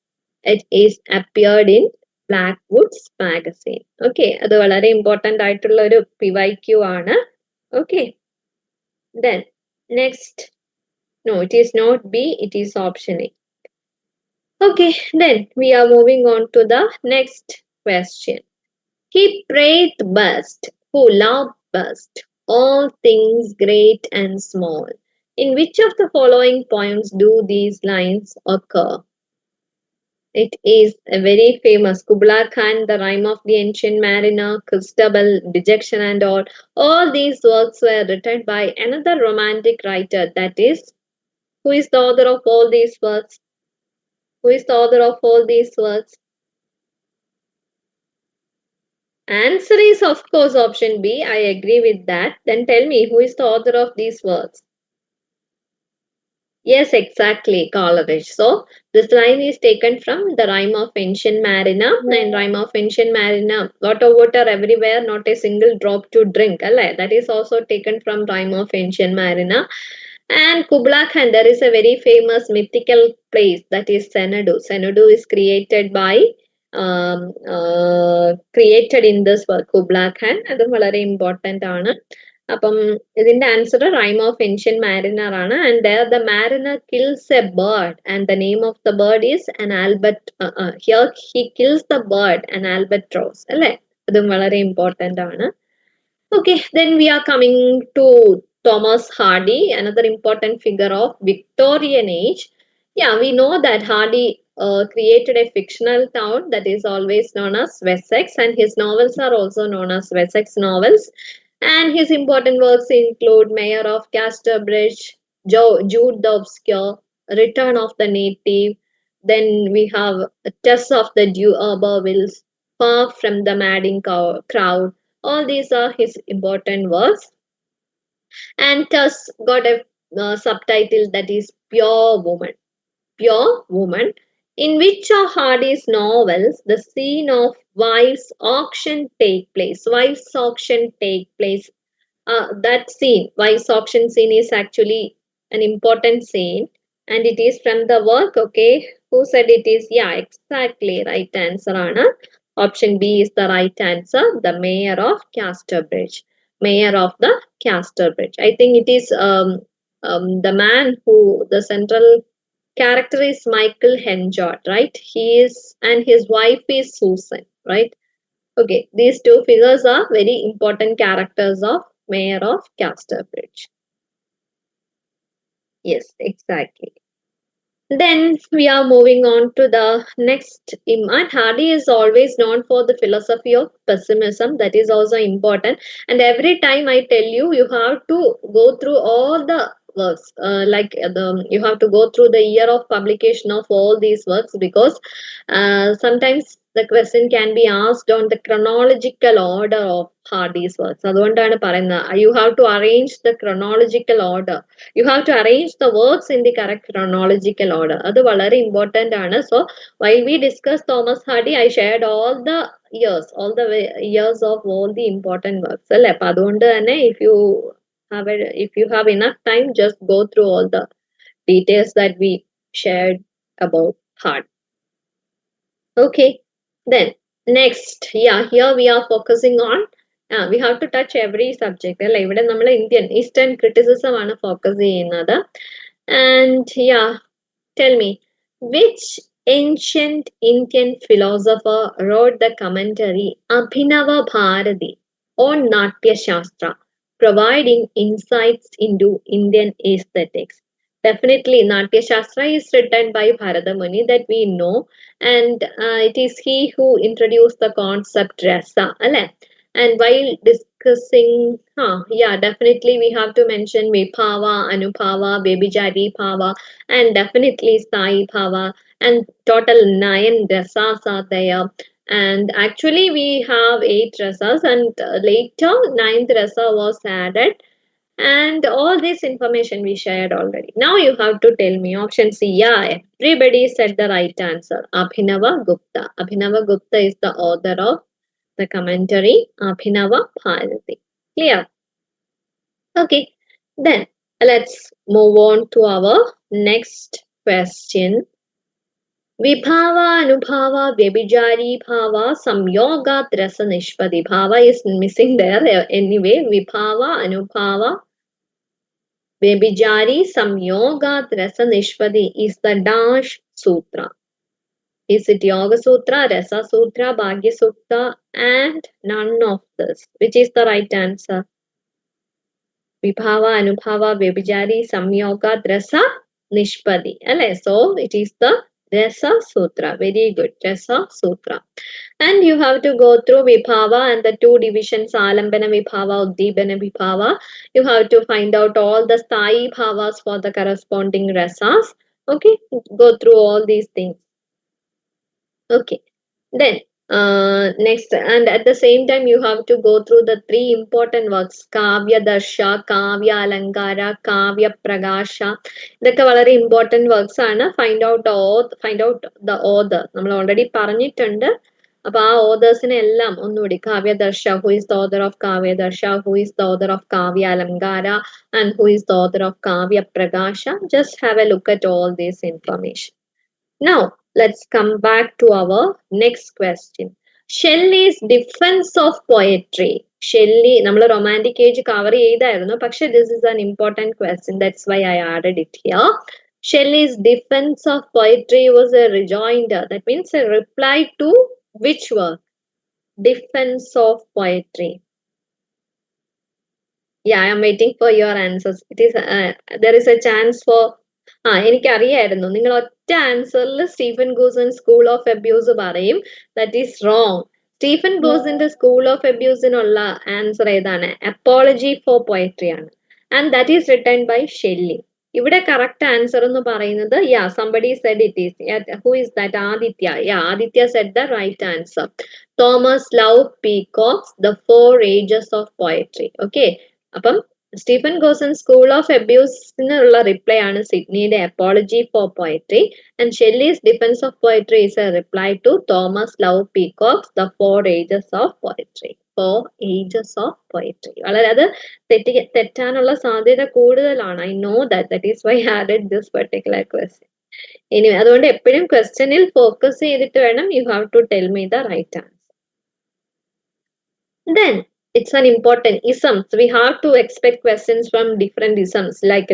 It is appeared in Blackwood's magazine. Okay, അത് വളരെ important ആയിട്ടുള്ള ഒരു PYQ ആണ്. Okay, then next. No, it is not B, it is option A. Okay, then we are moving on to the next question. He prayed best, who loved best, all things great and small. In which of the following poems do these lines occur? It is a very famous Kubla Khan, The Rime of the Ancient Mariner, Christabel, Dejection and all. All these works were written by another romantic writer. That is, who is the author of all these works? Who is the author of all these works? Answer is of course option B. I agree with that. Then tell me, who is the author of these works? Yes, exactly, Coleridge. So this line is taken from The Rime of Ancient Mariner. And Rime of Ancient Mariner, lot of water everywhere, not a single drop to drink. That is also taken from Rime of Ancient Mariner. And Kubla Khan, there is a very famous mythical place, that is Xanadu. Xanadu is created in this work, Kubla Khan. അതും വളരെ important ആണ്. അപ്പം ഇതിന്റെ answer rime of ancient mariner ആണ്. And there the mariner kills a bird and the name of the bird is an here he kills the bird, an albatross അല്ലേ. അതും വളരെ important ആണ്. Okay, then we are coming to Thomas Hardy, another important figure of Victorian age. Yeah, we know that Hardy created a fictional town that is always known as Wessex, and his novels are also known as Wessex novels. And his important works include Mayor of Casterbridge, Jude the Obscure, Return of the Native. Then we have Tess of the D'Urbervilles, Far from the Madding Crowd. All these are his important works. And Tess got a subtitle that is Pure Woman. Pure Woman. In which of Hardy's novels the scene of wives auction take place? Wives auction take place. That scene, wives auction scene, is actually an important scene, and it is from the work. Okay, who said it is? Yeah, exactly. Right answer, Anna. Option B is the right answer. The mayor of Casterbridge. Mayor of the Casterbridge. I think it is the man who the central character is Michael Henjot, right? He is, and his wife is Susan, right? Okay, these two figures are very important characters of Mayor of Casterbridge. Yes, exactly. Then we are moving on to the next. And Hardy is always known for the philosophy of pessimism. That is also important. And every time I tell you, you have to go through all the works. You have to go through the year of publication of all these works, because sometimes the question can be asked on the chronological order of Hardy's works. അതുകൊണ്ടാണ് പറയുന്നത്, you have to arrange the chronological order. You have to arrange the works in the correct chronological order. അത് വളരെ important ആണ്. So while we discussed Thomas Hardy, I shared all the years of all the important works. അല്ലേ? അപ്പൊ അതുകൊണ്ട് തന്നെ if you have enough time, just go through all the details that we shared about Hardy. Okay, then next, yeah, here we are focusing on. We have to touch every subject. അല്ലേ? ഇവിടെ നമ്മൾ Indian Eastern criticism ആണ് focus ചെയ്യുന്നത്. And yeah, tell me, which ancient Indian philosopher wrote the commentary Abhinava Bharati on Natya Shastra, providing insights into Indian aesthetics? Definitely, Natya Shastra is written by Bharata Muni, that we know, and it is he who introduced the concept rasa. Alle? And while discussing, yeah, definitely we have to mention Vibhava, Anubhava, Bebijari Bhava, and definitely Sai Bhava, and total 9 rasas are there. And actually, we have 8 rasas, and later ninth rasa was added, and all this information we shared already. Now you have to tell me option C. Yeah, everybody said the right answer. Abhinava Gupta. Abhinava Gupta is the author of the commentary Abhinava Bharati. Clear? Okay. Then let's move on to our next question. Vibhava, Anubhava, Vyabhijari Bhava, Samyoga, Rasa Nishpati. Bhava is missing there anyway. Vibhava, Anubhava, Vyabhijari, Samyoga, Rasa Nishpati is the Dash Sutra. Is it Yoga Sutra, Rasa Sutra, Bhagya Sutta, and none of this? Which is the right answer? Vibhava, Anubhava, Vyabhijari, Samyoga, Rasa, Nishpati. So it is the Rasa Sutra. Very good. Rasa Sutra. And you have to go through Vibhava and the 2 divisions, Alambana Vibhava, Uddipana Vibhava. You have to find out all the Sthayi Bhavas for the corresponding rasas. Okay, go through all these things. Okay, then next, and at the same time, you have to go through the 3 important works: Kavya Darsha, Kavya Alankara, Kavya Pragasha. ഇതൊക്കെ വളരെ important works ആണ്. Find out the author. നമ്മൾ already പറഞ്ഞിട്ടുണ്ട്. അപ്പൊ ആ ഓതേഴ്സിനെ എല്ലാം ഒന്നുകൂടി, Kavyadarsha, who is the author of Kavyadarsha, who is the author of Kavya Alankara, and who is the author of Kavya Prakasha. Just have a look at all these information. Now, let's come back to our next question. Shelley's defense of poetry. Shelley, നമ്മൾ romantic age cover ചെയ്തായിരുന്നു, പക്ഷെ this is an important question. That's why I added it here. Shelley's defense of poetry was a rejoinder. That means a reply to which work? Defense of poetry. Yeah, I am waiting for your answers. It is there is a chance for എനിക്കറിയായിരുന്നു നിങ്ങൾ ഒറ്റ ആൻസറിൽ Stephen Gosson school of abuse പറയും. That is wrong. Stephen ഗൂസിന്റെ school of അബ്യൂസിനുള്ള answer ഏതാണ്? Apology for poetry ആണ്. And that is written by Shelley. ഇവിടെ കറക്റ്റ് ആൻസർ എന്ന് പറയുന്നത്, somebody said it is. Who is that? Aditya. Aditya said the right answer. Thomas Love Peacock's The Four Ages of Poetry. Okay. അപ്പം Stephen Gossen's School of Abuse-നുള്ള reply ആണ് സിഡ്നിയുടെ Apology for Poetry, and Shelley's Defense of Poetry is a reply to Thomas Love Peacock's The Four Ages of Poetry. Four Ages of Poetry. വളരെ അത് തെറ്റാനുള്ള സാധ്യത കൂടുതലാണ്. I know that. That is why I added this particular question. Anyway, അതുകൊണ്ട് എപ്പോഴും ക്വസ്റ്റ്യനിൽ focus ചെയ്തിട്ട് വേണം you have to tell me the right answer. Then it's an important isms. We have to expect questions from different isms like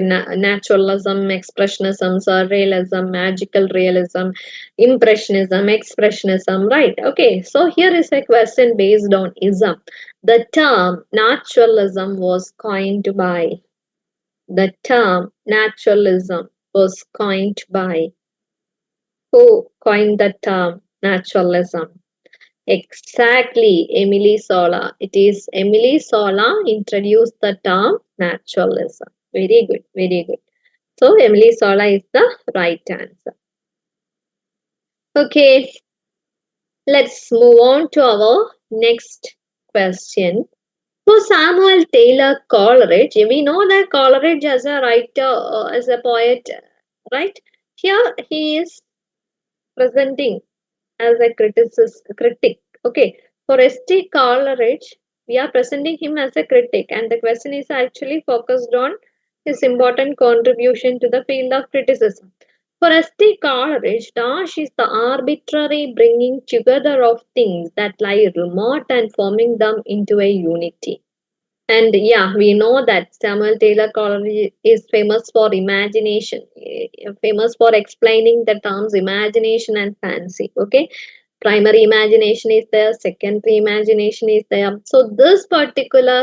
naturalism, expressionism, surrealism, magical realism, impressionism, expressionism, right? Okay, so here is a question based on ism. The term naturalism was coined by. The term naturalism was coined by. Who coined the term naturalism? Exactly, Emily Zola. It is Emily Zola introduced the term naturalism. Very good, very good. So, Emily Zola is the right answer. Okay, let's move on to our next question. For Samuel Taylor Coleridge, we know that Coleridge as a writer, as a poet, right? Here he is presenting as a critic. Okay, for S.T. Coleridge, we are presenting him as a critic, and the question is actually focused on his important contribution to the field of criticism. For S.T. Coleridge, dash is the arbitrary bringing together of things that lie remote and forming them into a unity. And yeah, we know that Samuel Taylor Coleridge is famous for imagination, famous for explaining the terms imagination and fancy. Okay, primary imagination is there, secondary imagination is there. So this particular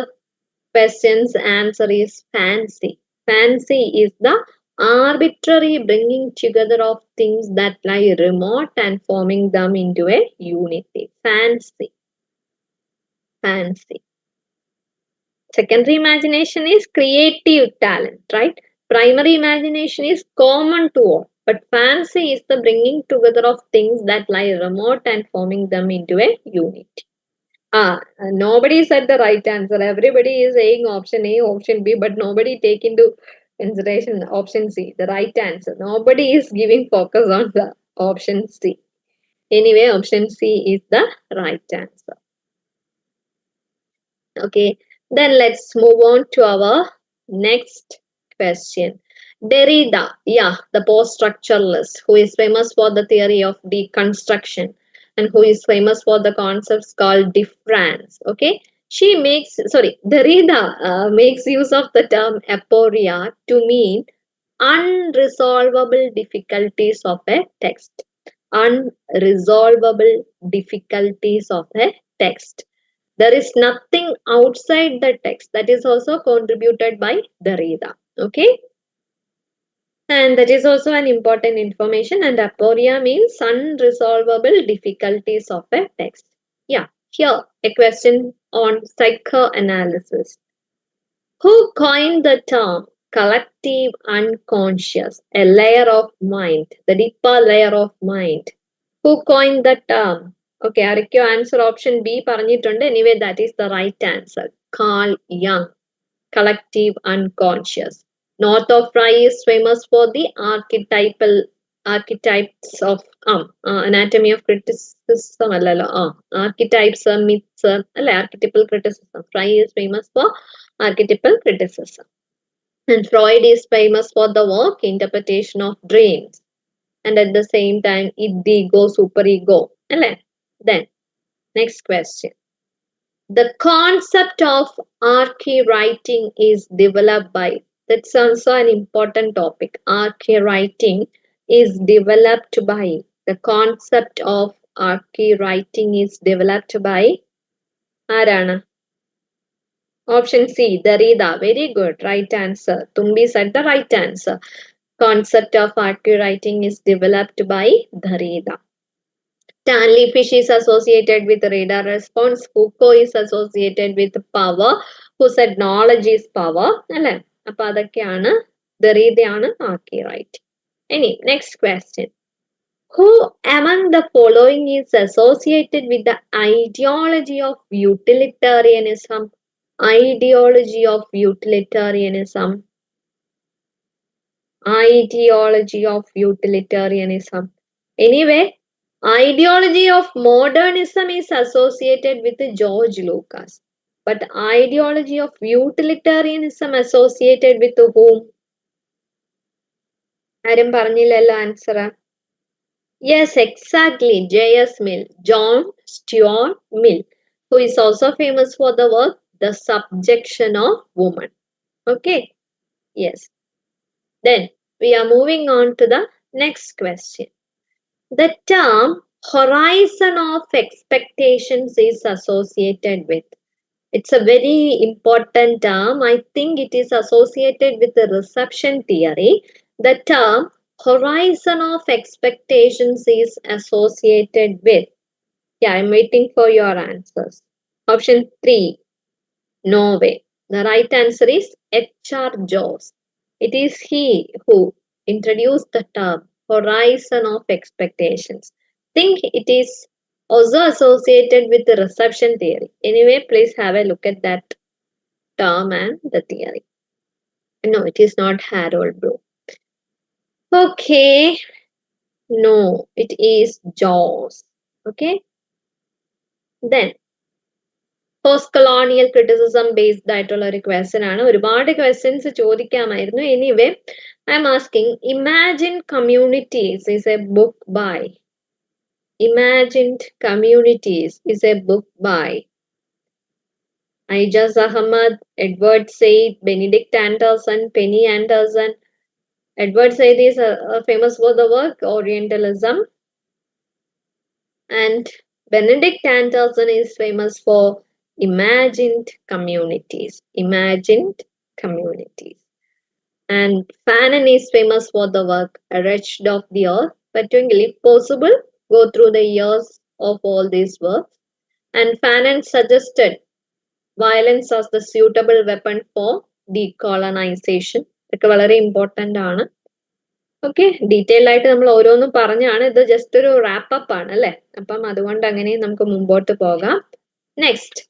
question's answer is fancy. Fancy is the arbitrary bringing together of things that lie remote and forming them into a unity. Fancy. Fancy. Secondary imagination is creative talent, right? Primary imagination is common to all. But fancy is the bringing together of things that lie remote and forming them into a unity. Nobody said the right answer. Everybody is saying option A, option B, but nobody take into consideration option C, the right answer. Nobody is giving focus on the option C. Anyway, option C is the right answer. Okay, then let's move on to our next question. Derrida, yeah, the post-structuralist who is famous for the theory of deconstruction and who is famous for the concepts called difference. Okay, Derrida makes use of the term aporia to mean unresolvable difficulties of a text. Unresolvable difficulties of a text. There is nothing outside the text. That is also contributed by Derrida. Okay. And that is also an important information. And aporia means unresolvable difficulties of a text. Yeah. Here, a question on psychoanalysis. Who coined the term collective unconscious, a layer of mind, the deeper layer of mind? Who coined the term? Okay, ആരൊക്കെയോ answer option B പറഞ്ഞിട്ടുണ്ട്. Anyway, that is the right answer. Carl Jung. Collective unconscious. North of Fry is famous for the archetypes of anatomy of criticism. Archetypes, myths, archetypal criticism. Fry is famous for archetypal criticism. And Freud is famous for the work interpretation of dreams. And at the same time, id-ego, superego. Then, next question. The concept of archwriting is developed by, that's also an important topic. Archwriting is developed by, the concept of archwriting is developed by, ആരാണ്? Option C, Derrida. Very good, right answer. Tumbi said the right answer. Concept of archwriting is developed by Derrida. Stanley Fish is associated with radar response. Foucault is associated with power. Who said knowledge is power? അല്ലേ? അപ്പൊ അതൊക്കെയാണ് ദരീദയാണ് archwriting. Next question. Who among the following is associated with the ideology of utilitarianism? Ideology of utilitarianism. Ideology of utilitarianism. Anyway, ideology of modernism is associated with George Lucas. But ideology of utilitarianism associated with whom? ആരും പറഞ്ഞില്ലല്ലോ answer. Yes, exactly. J.S. Mill, John Stuart Mill, who is also famous for the work The Subjection of Woman. Okay, yes. Then we are moving on to the next question. The term horizon of expectations is associated with. It's a very important term. I think it is associated with the reception theory. The term horizon of expectations is associated with. Yeah, I'm waiting for your answers. Option 3, Norway. The right answer is H.R. Jones. It is he who introduced the term horizon of expectations. Think it is also associated with the reception theory. Anyway, please have a look at that term and the theory. No, it is not Harold Bloom. Okay, no, it is Jaws. Okay, then post colonial criticism based ആയിട്ടുള്ള ഒരു question ആണ്. ഒരുപാട് questions ചോദിക്കാമായിരുന്നു. Anyway I am asking imagined communities is a book by. Imagined Communities is a book by Aijaz Ahmad, Edward Said, Benedict Anderson, Penny Anderson. Edward Said is famous for the work Orientalism, and Benedict Anderson is famous for Imagined Communities. Imagined Communities. And Fanon is famous for the work A Wretched of the Earth. But if possible, go through the years of all these works. And Fanon suggested violence as the suitable weapon for decolonization. ഇതൊക്കെ വളരെ important ആണ്. Okay, detail ആയിട്ട് നമ്മൾ ഓരോന്നും പറഞ്ഞാണ്. ഇത് just ഒരു wrap-up ആണ് അല്ലേ? അപ്പം അതുകൊണ്ട് അങ്ങനെ നമുക്ക് മുമ്പോട്ട് പോകാം. Next,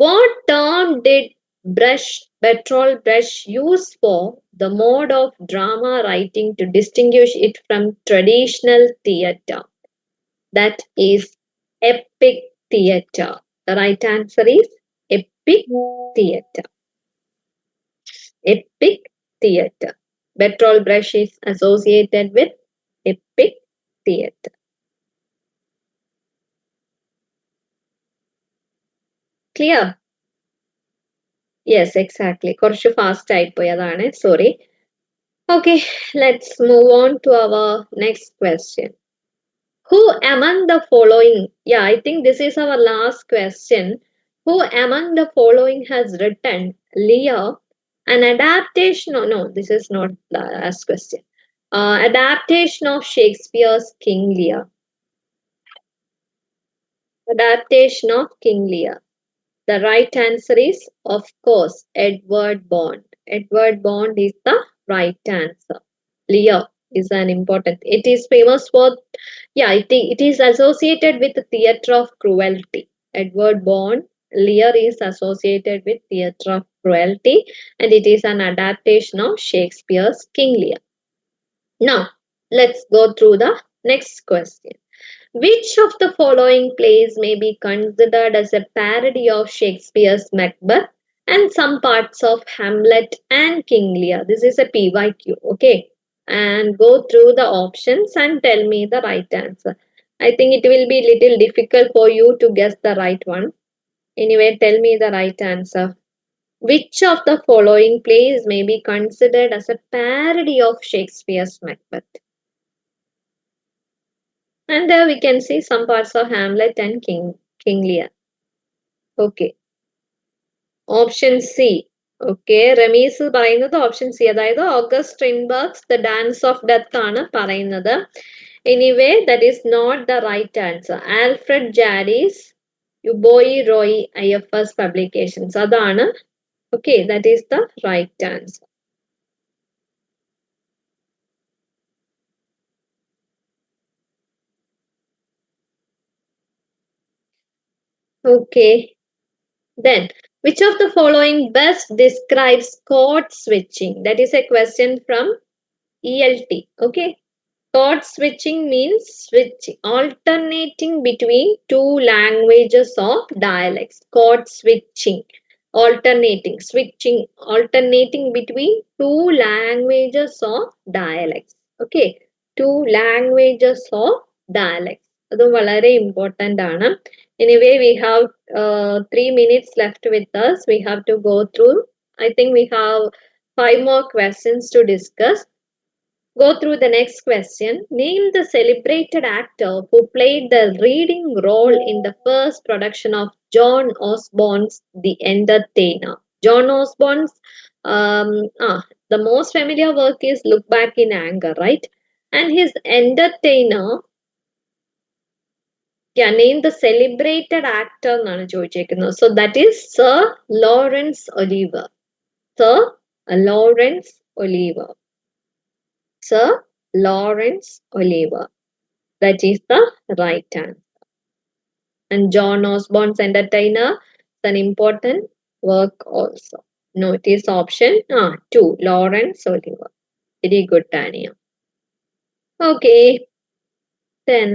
what term did Bertolt Brecht use for the mode of drama writing to distinguish it from traditional theatre? That is epic theatre. The right answer is epic theatre. Epic theatre. Bertolt Brecht is associated with epic theatre. Clear? Yes, exactly. കുറച്ച് fast ആയിപ്പോയി, അതാണ് sorry. Okay, let's move on to our next question. Who among the following, yeah, I think this is our last question. Who among the following has written Lear, an adaptation? No, this is not the last question. Adaptation of Shakespeare's King Lear. Adaptation of King Lear. The right answer is, of course, Edward Bond. Edward Bond is the right answer. Lear is an important. It is famous for, yeah, it is associated with the theatre of cruelty. Edward Bond, Lear is associated with theatre of cruelty, and it is an adaptation of Shakespeare's King Lear. Now, let's go through the next question. Which of the following plays may be considered as a parody of Shakespeare's Macbeth and some parts of Hamlet and King Lear? This is a PYQ, okay? And go through the options and tell me the right answer. I think it will be little difficult for you to guess the right one. Anyway, tell me the right answer. Which of the following plays may be considered as a parody of Shakespeare's Macbeth? And there we can see some parts of Hamlet and King Lear. Okay. Option C. Okay. Rameez പറയുന്നത് option C, അതായത് August Strindberg's the dance of death ആണ് പറയുന്നത്. Anyway that is not the right answer. Alfred Jarry's Ubu Roi IFS publications, അതാണ്. Okay, that is the right answer. Okay. Then Which of the following best describes code switching? That is a question from ELT. Okay. Code switching means switching, alternating between two languages or dialects. Code switching, alternating between two languages or dialects. Okay, two languages or dialects. അതും വളരെ important ആണ്. Anyway, we have 3 minutes left with us. We have to go through. I think we have 5 more questions to discuss. Go through the next question. Name the celebrated actor who played the leading role in the first production of John Osborne's The Entertainer. John Osborne's, the most familiar work is Look Back in Anger, right? And his Entertainer, yeah, name the celebrated actor. So that is Sir Lawrence Oliver. Sir Lawrence Oliver. Sir Lawrence Oliver. That is the right answer. And John Osborne's Entertainer is an important work also. No, it is option 2. Lawrence Oliver. Very good, Tanya. Okay. Then,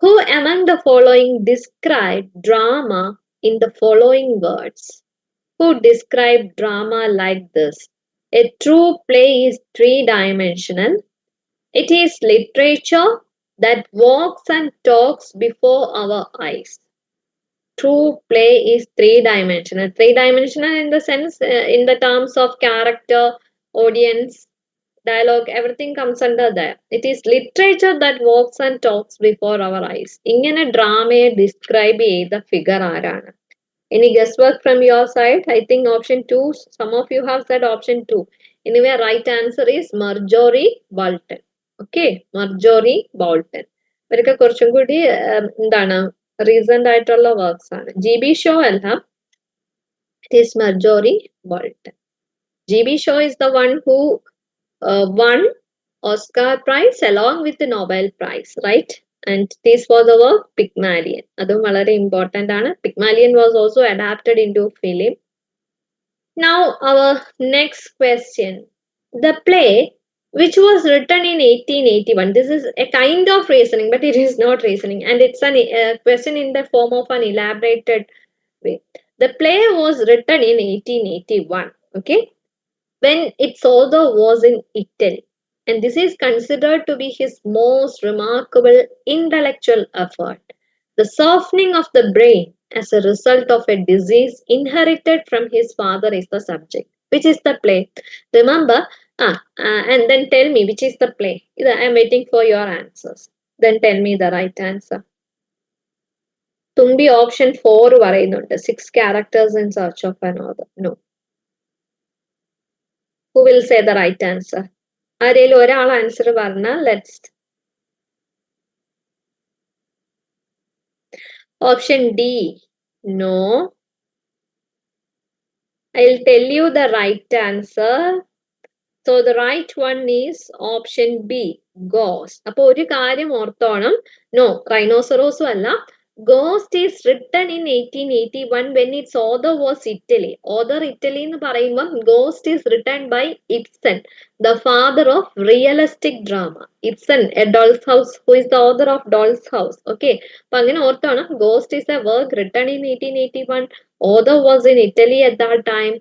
who among the following describe drama in the following words? Who describe drama like this? A true play is three-dimensional. It is literature that walks and talks before our eyes. True play is three-dimensional. Three-dimensional in the sense, in the terms of character, audience, dialogue, everything comes under there. It is literature that walks and talks before our eyes. ഇങ്ങനെ ഡ്രാമയെ describe ചെയ്ത figure ആരാണ്? Any guesswork from your side? I think option 2. Some of you have said option 2. Anyway, right answer is Marjorie Bolton. Okay, Marjorie Bolton. ഇവരൊക്കെ കുറച്ചും കൂടി എന്താണ് recent ആയിട്ടുള്ള works ആണ്. GB Shaw അല്ല. It is Marjorie Bolton. GB Shaw is the one who won Oscar Prize along with the Nobel Prize, right? And this was the work Pygmalion. അതും വളരെ important ആണ്. Pygmalion was also adapted into film. Now our next question. The play which was written in 1881. This is a kind of reasoning, but it is not reasoning, and it's a question in the form of an elaborated way. The play was written in 1881. Okay, when its author was in Italy. And this is considered to be his most remarkable intellectual effort. The softening of the brain as a result of a disease inherited from his father is the subject. Which is the play? Remember, and then tell me which is the play. I am waiting for your answers. Then tell me the right answer. Tumbi option 4 പറയുന്നുണ്ട്. 6 characters in search of an author. No. Who will say the right answer? ആരേലും ഒരാൾ answer പറഞ്ഞാൽ let's. Option D. No. I'll tell you the right answer. So the right one is option B. Ghost. അപ്പോൾ ഒരു കാര്യം ഓർത്തോണം. No, rhinoceros അല്ല. Ghost is written in 1881 when its author was Italy. Author Italy എന്ന് പറയുമ്പോൾ Ghost is written by Ibsen, the father of realistic drama. Ibsen, A Doll's House, who is the author of Doll's House. Okay, അപ്പൊ അങ്ങനെ ഓർത്തോണം. Ghost is a work written in 1881. Author was in Italy at that time,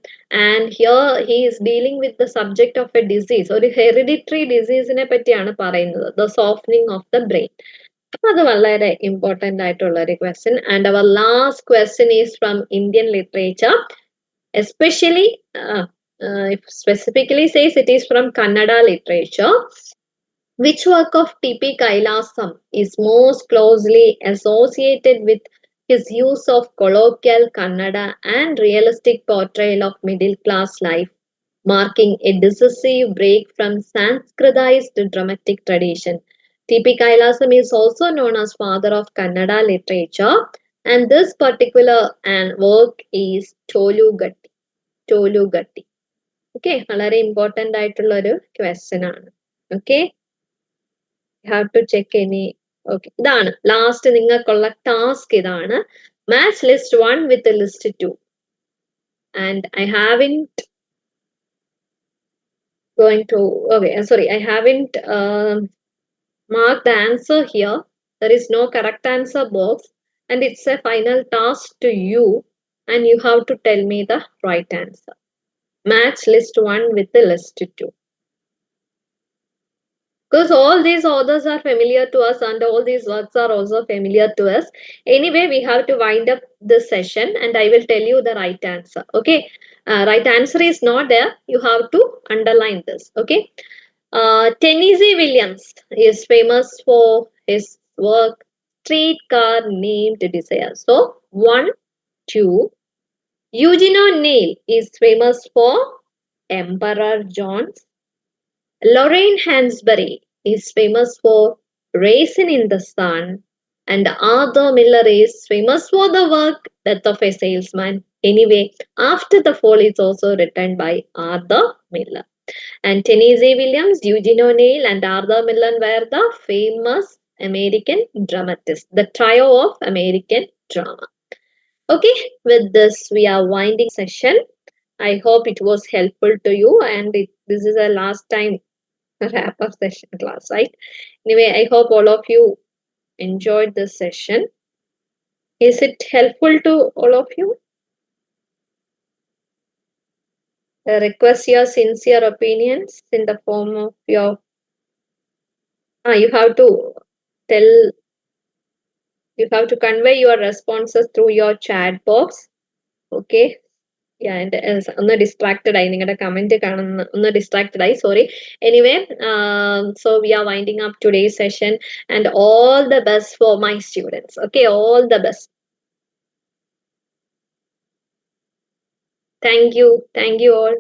and here he is dealing with the subject of a disease, ഒരു hereditary disease നെ പറ്റിയാണ് പറയുന്നത്, the softening of the brain. അത് വളരെ important ആയിട്ടുള്ള ഒരു question. And അവർ last question is from Indian literature, especially specifically says it is from Kannada literature. Which work of T.P. Kailasam is most closely associated with his use of colloquial Kannada and realistic portrayal of middle class life, marking a decisive break from Sanskritized dramatic tradition? T.P. Kailasam is also known as father of Kannada literature, and this particular work is Tolugatti. Tolugatti. Okay, വളരെ important ആയിട്ടുള്ള ഒരു question ആണ്. Okay, you have to check any. Okay, ഇതാണ് last നിങ്ങൾക്കുള്ള task. ഇതാണ് match list 1 with list 2. and I haven't going to okay sorry, I haven't marked the answer here. There is no correct answer box, and it's a final task to you, and you have to tell me the right answer. Match list 1 with the list 2, because all these authors are familiar to us and all these works are also familiar to us. Anyway, we have to wind up this session and I will tell you the right answer. Okay, right answer is not there, you have to underline this. Okay, Tennessee Williams is famous for his work Streetcar Named Desire. So 1 2. Eugene O'Neill is famous for Emperor John's. Lorraine Hansberry is famous for Raisin in the Sun, and Arthur Miller is famous for the work Death of a Salesman. Anyway, After the Fall is also written by Arthur Miller. And Tennessee Williams, Eugene O'Neill, and Arthur Miller were the famous American dramatists, the trio of American drama. Okay, with this, we are winding session. I hope it was helpful to you, and this is the last time wrap up session class, right? Anyway, I hope all of you enjoyed this session. Is it helpful to all of you? I request your sincere opinions in the form of your. You have to tell. You have to convey your responses through your chat box. Okay. Yeah, and ഒന്ന് distracted ആയി നിങ്ങളുടെ comment കാണുന്ന ഒന്ന് distracted ആയി sorry. Anyway, so we are winding up today's session and all the best for my students. Okay, all the best. Thank you all.